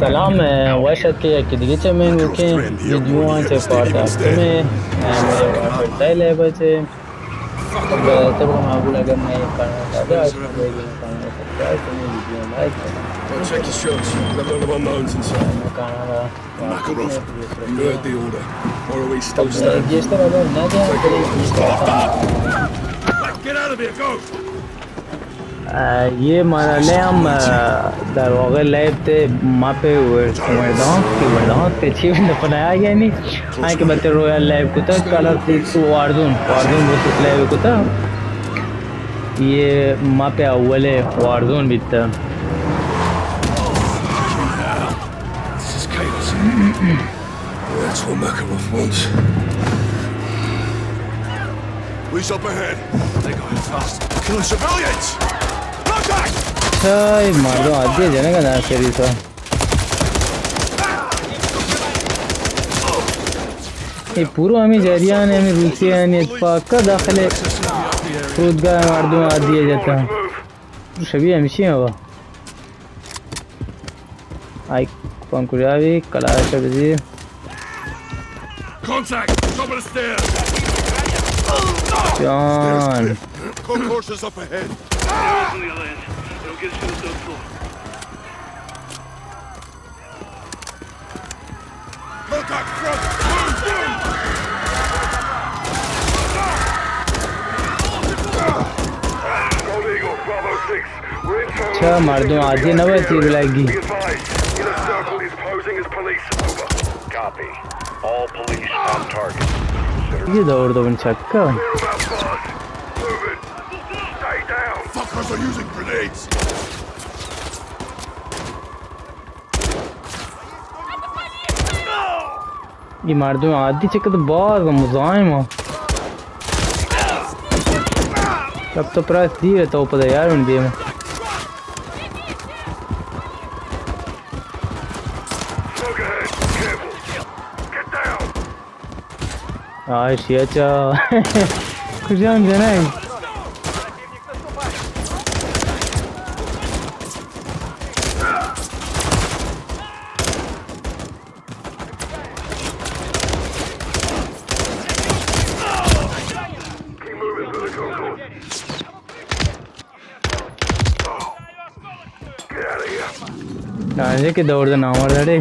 سلام واشد که دیگه چه میگو که ویدیوا چه پارداختمه میره وارفر تایله باشه به طبق معمول اگر نه این کانالا داره از بگیم کانالا سبسکرایب کنید ویدیو لایک Go check your shots. There's a lot of unknowns inside. کانالا Makarov, you heard the order. Or are we still standing? گیشتر اگر نده Get out of here, go! ये مرحله هم در واقع لایب ته ماپ وردان पे chief ने बनाया यानी हां के बते royal live को था कलर थी वार्डून वर्सेस लाइव को था ये माप अव्वले वार्डून भी था This is chaos. That's what Makarov wants. Who's up ahead? They got it fast. Killing civilians! Ay, मर्दों आदि जाने का ना सही था ये पूरा हमें जरियान है हमें रूसिया है इत्तेफाक का दाखिले फ्रूटगा मर्दों आदि जाता शबी हमेशा हुआ आई कौन कुरावी कलाश बजी Contact! Top of the stairs! John Concourses up ahead! Get to the third floor. Contact front! Gold Eagle, Bravo 6. We're in trouble. अच्छा मर्दों आदि ना बची बुलाएगी Inner circle is posing as police. Over. Copy. All police on target. ये दौड़ दो बन चक्का Move it. Stay down. Fuckers are using grenades. ये मर्दों आदि चक्कर तो बहुत मुज़ाहिम हो अब तो प्राइस दी है तो पता यार उन गेम हाँ शियाचा कुछ जान जाना है आजे के दौड़ दे नाम और day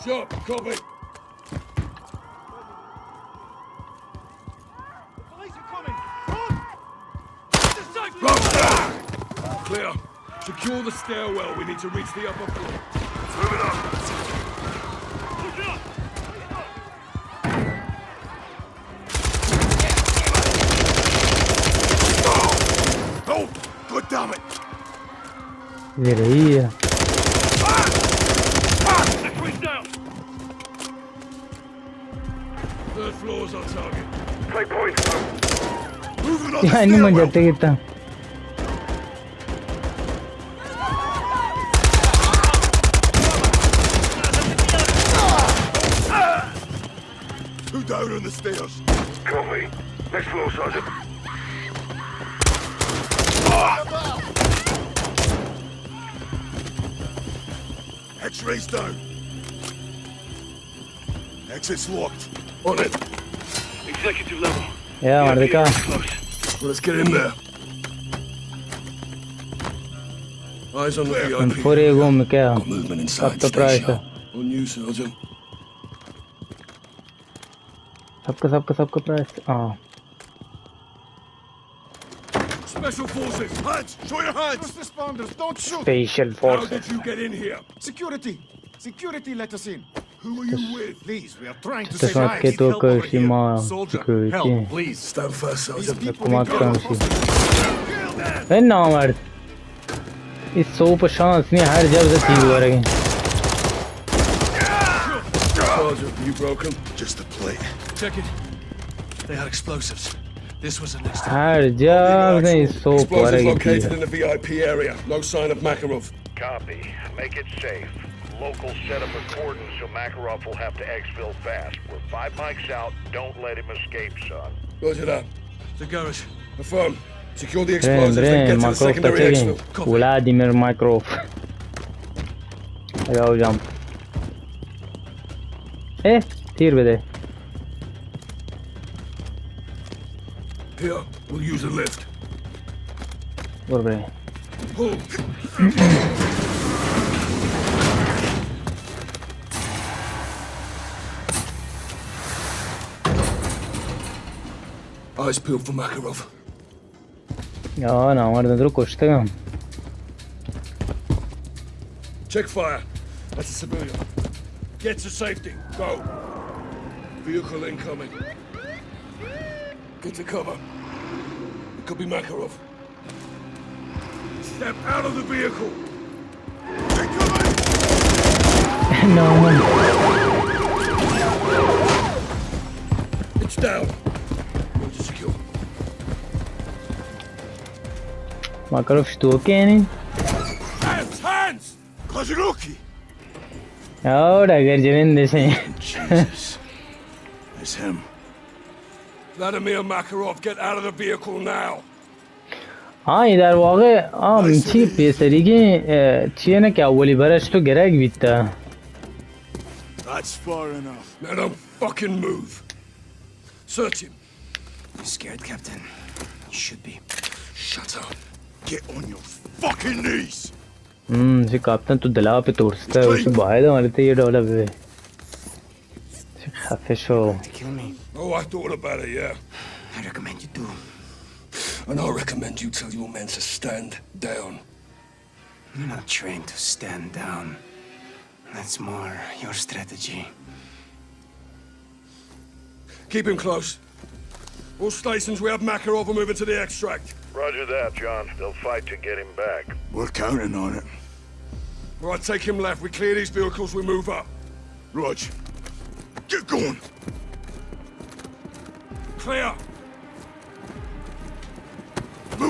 Shop, copy. Police are coming. Clear. Secure the stairwell. We need to reach the upper floor. Moving up. Oh, God damn it. ये रही है Third floor's on target. Take point. Moving on. यहाँ नहीं मन जाते कितना Who down on the stairs? Copy. Next floor, Sergeant. X-rays down. Exit's locked. On it. Executive level. या मर्द का Well, let's get in there. Eyes on the VIP. पूरे घूम क्या Got movement inside तो price station. On you, Sergeant. सबका price हाँ Special forces. Hands. Show your hands. First responders, don't shoot! Special How force did you get in here? Security! Security let us in. Who are you with? Please, we are trying to तो save साथ lives. के तो कोई माँ Soldier, security help, please. Stand fast, These Sergeant. people Kumar need काम help. सी है ना मर्द इस सौ पर शांस नहीं हर जगह से चीज हो रही Sergeant, you broken? Just a plate. Check it. They had explosives. This was the next. हर जगह नहीं सौ पर Explosives रही located in the VIP area. No sign of Makarov. Copy. Make it safe. Locals set up a cordon so Makarov will have to exfil fast. We're 5 mics out. Don't let him escape, son. Roger that. The garage. Affirm. Secure the explosives, then get to the Makarov secondary touching. exfil. Vladimir Makarov. Go jump. Hey, तीर पे दे. Here, we'll use a lift. और बड़े. Pull. Eyes peeled for Makarov. यार ना हमारे अंदर कुछ तो हम. Check fire. That's a civilian. Get to safety. Go. Vehicle incoming. Get to cover. It could be Makarov. Step out of the vehicle. Incoming! No man. It's down. Roger secure. Makarov что окей? Hands! Hands! Klazuruki! और अगर जमीन देशे. Jesus. It's him. Vladimir Makarov, get out of the vehicle now. हाँ इधर वाक़े मिची पेशरी के चीज़ ना क्या बोली बरस तो गिरा एक बीता. That's far enough. Now don't fucking move. Search him. You scared, Captain? You should be. Shut up. Get on your fucking knees. से कैप्टन तो दला पे तोड़ता है उसे बाहर तो मारते ये डॉलर पे. खफे show. To kill me? Oh, I thought about it, yeah. I recommend you do. And I recommend you tell your men to stand down. You're not trained to stand down. That's more your strategy. Keep him close. All stations, we have Makarov moving to the extract. Roger that, John. They'll fight to get him back. We're counting on it. All right, take him left. We clear these vehicles, we move up. Rog, get going. Clear.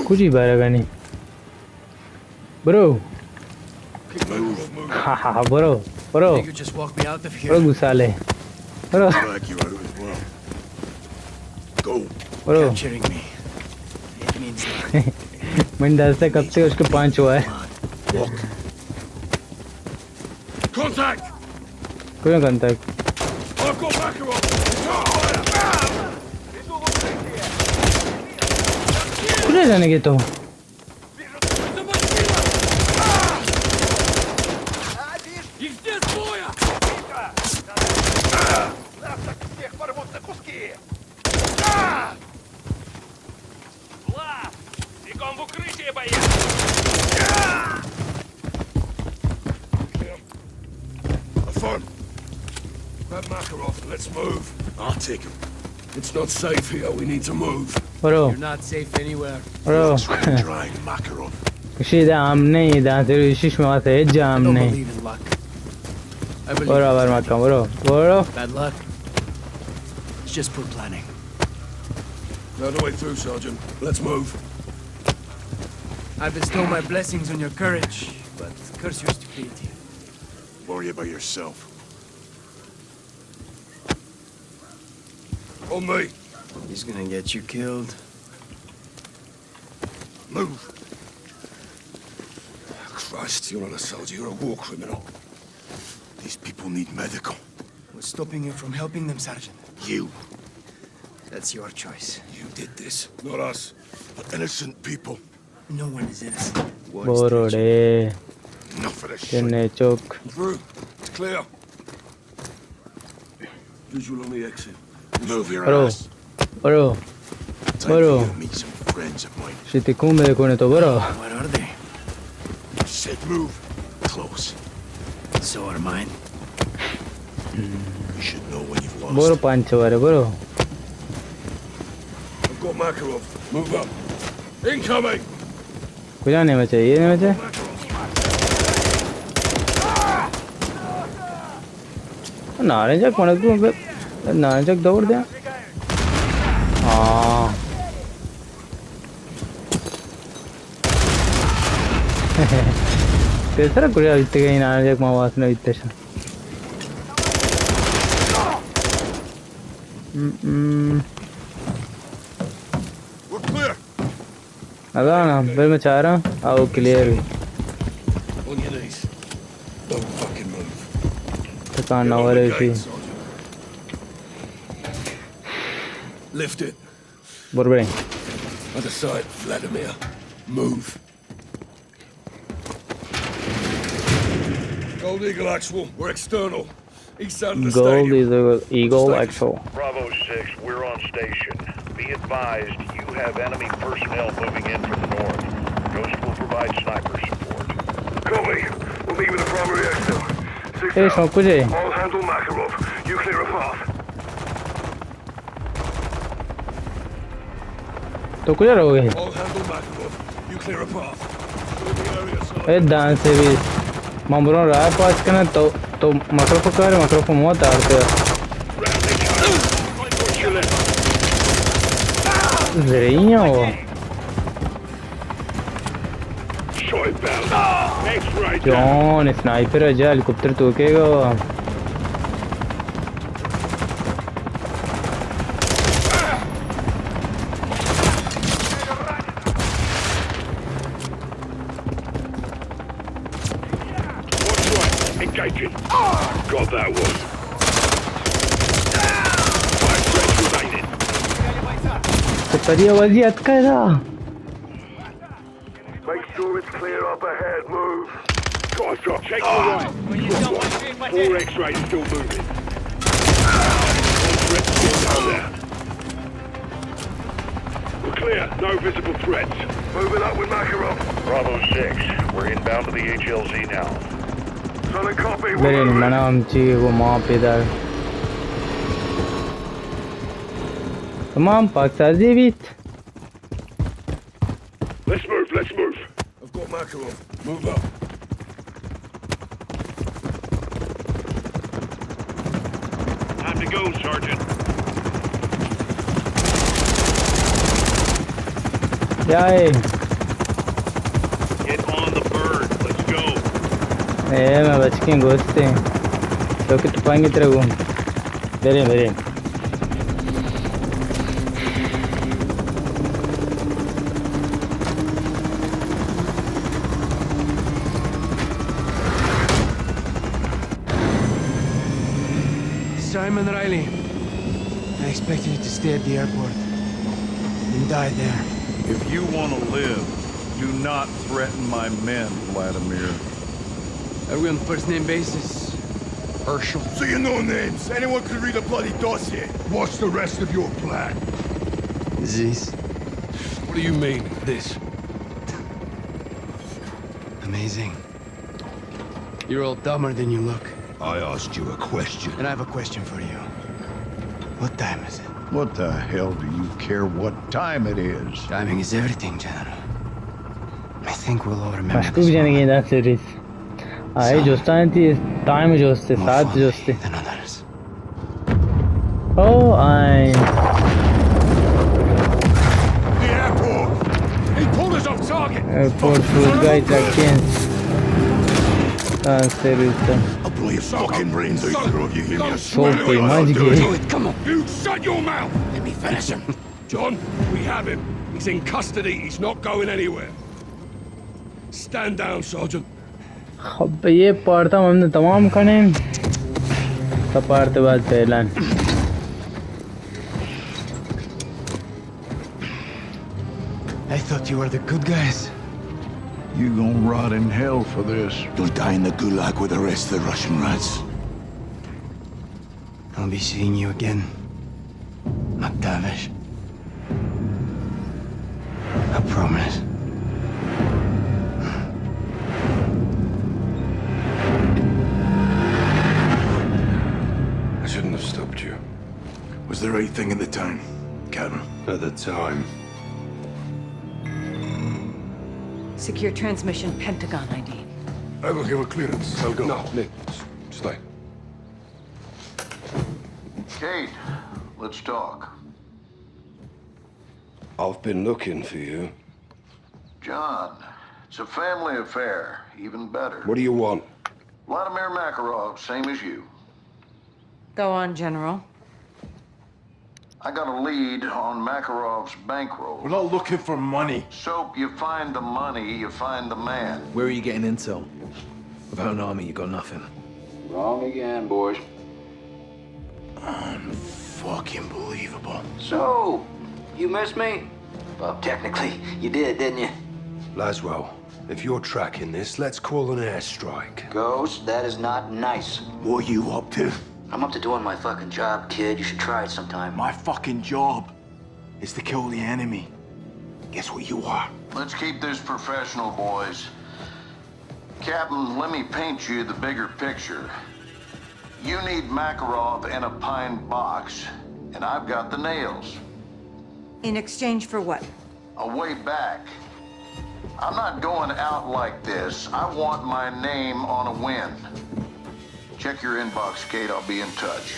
कुछ ही बारेगा नहीं. Bro. Keep Makarov moving. हाँ bro. You just walk me out of here. Bro गुस्सा ले. Bro. Like you out as well. Go. Bro. Capturing me. It means nothing. मैंने दस्ते कब से उसके 5 हुआ है. Walk. Contact. कोई contact. I've got Makarov. कुछ जाने के तो. Grab Makarov, let's move. I'll take him. It's not safe here, we need to move. Bro. You're not safe anywhere. Bro. Drag Makarov. किसी दाम नहीं दांते ऋषिश में आते हैं जाम I don't नहीं. believe in luck. I believe Bro आवार मत करो bro. bad luck. It's just poor planning. Now the way through, Sergeant. Let's move. I bestow my blessings on your courage, but curse your stupidity. Worry about yourself. On me. He's gonna get you killed. Move. Christ, you're not a soldier, you're a war criminal. These people need medical. What's stopping you from helping them, Sergeant? You. That's your choice. You did this. Not us. But innocent people. No one is innocent. War is Bro torture. Day. Enough of this shit. किन्ने चौक. Through. It's clear. Visual on the exit. Move your Bro. ass. Bro. Time Bro. for you to meet some friends of mine. शिति कुम में कोने तो bro. What are they? Said move. Close. So are mine. You should know when you've lost. Bro 5 वारे bro. I've got Makarov. Move up. Incoming! कुछ नहीं बचा ये नहीं बचा. नारे जग कोने को नारे जग दौड़ दिया. हाँ. Tercera Korea bitti inanacak mavasına bitti şu. We're clear. Adana फिर मैं चाह रहा हूँ आओ clear On your knees. Don't fucking move. थकान ना Get हो on the रही थी gate, Sergeant. Lift it. बुरबड़े Other side, Vladimir. Move. Gold Eagle Actual. We're external. East side of the gold stadium. is a eagle actual Bravo 6, we're on station. Be advised, you have enemy personnel moving in from the north. Ghost will provide sniper support. Copy. We'll meet with the primary exfil. Six A out. शौक कुछ है I'll handle Makarov. You clear a path. तो कुछ रहोगे I'll handle Makarov. You clear a path. Clear the area, Sergeant. A dance से भी मामूरों राय पास करना तो मकरोफो मौत आते ज़रिया वो जॉन स्नाइपर है जा हेलीकॉप्टर तो केगा Engaging. Got that one. Five threats remaining. तो तरिया वज़ियत कैसा Make sure it's clear up ahead. Move. Drive drop. Check your right. Four X-rays still moving. One threat still down there. We're clear. No visible threats. Moving up with Makarov. Bravo 6, we're inbound to the HLZ now. Solid copy. मेरे मना हमची वो माँ पेदार तमाम पाकिस्तानी बीत Let's move. Let's move. I've got Makarov. Move up. Time to go, Sergeant. यार Get on the bird. Let's go. मैं बच के घुसते हैं तो कि टुपाएंगे तेरे को मेरे Simon Riley. I expected you to stay at the airport and die there. If you want to live, do not threaten my men, Vladimir. Are we on first-name basis? Herschel. So you know names. Anyone could read a bloody dossier. What's the rest of your plan? This. What do you mean, this? Amazing. You're all dumber than you look. I asked you a question. And I have a question for you. What time is it? What the hell do you care what time it is? Timing is everything, General. I think we'll all remember मशकूक this जाने की moment. इधर series आए जोस्तान थी time जोस्ते More साथ fondly जोस्ते than others. Oh I The airport! He pulled us off target! Airport food guide against series I'll blow your fucking brains out, bro, if you hear me. I So swear to pretty God, I'll much do it. gay. Come on. You shut your mouth! Let me finish him. John, we have him. He's in custody. He's not going anywhere. Stand down, Sergeant. अब ये पढ़ता हूँ हमने तमाम खाने सपारते बाद पहलान I thought you were the good guys. You gonna rot in hell for this. You'll die in the gulag with the rest of the Russian rats. I'll be seeing you again, McTavish. I promise. I shouldn't have stopped you. Was the right thing at the time, Captain? At the time. Secure transmission, Pentagon ID. I will give a clearance. I'll go. No, Nick, stay. Kate, let's talk. I've been looking for you. John, It's a family affair, even better. What do you want? Vladimir Makarov, same as you. Go on, General. I got a lead on Makarov's bankroll. We're not looking for money. Soap, you find the money, you find the man. Where are you getting intel? Without an army, you got nothing. Wrong again, boys. Unfucking believable. So, you missed me? Well, technically, you did, didn't you? Laswell, if you're tracking this, let's call an airstrike. Ghost, that is not nice. What are you up to? I'm up to doing my fucking job, kid. You should try it sometime. My fucking job is to kill the enemy. Guess what you are? Let's keep this professional, boys. Captain, let me paint you the bigger picture. You need Makarov in a pine box, and I've got the nails. In exchange for what? A way back. I'm not going out like this. I want my name on a win. Check your inbox, Kate. I'll be in touch.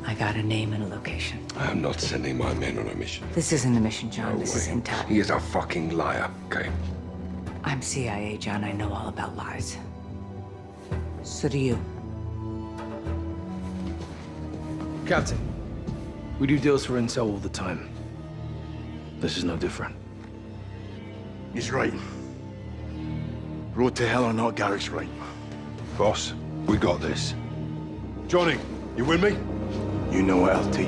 I got a name and a location. I am not sending my men on a mission. This isn't a mission, John. No This is way. intel. He is a fucking liar, okay? I'm CIA, John. I know all about lies. So do you. Captain, we do deals for intel all the time. This is no different. He's right. Road to hell or not, Garrick's right. Boss, we got this. Johnny, you with me? You know it, LT.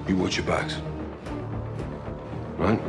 You watch your backs. Right?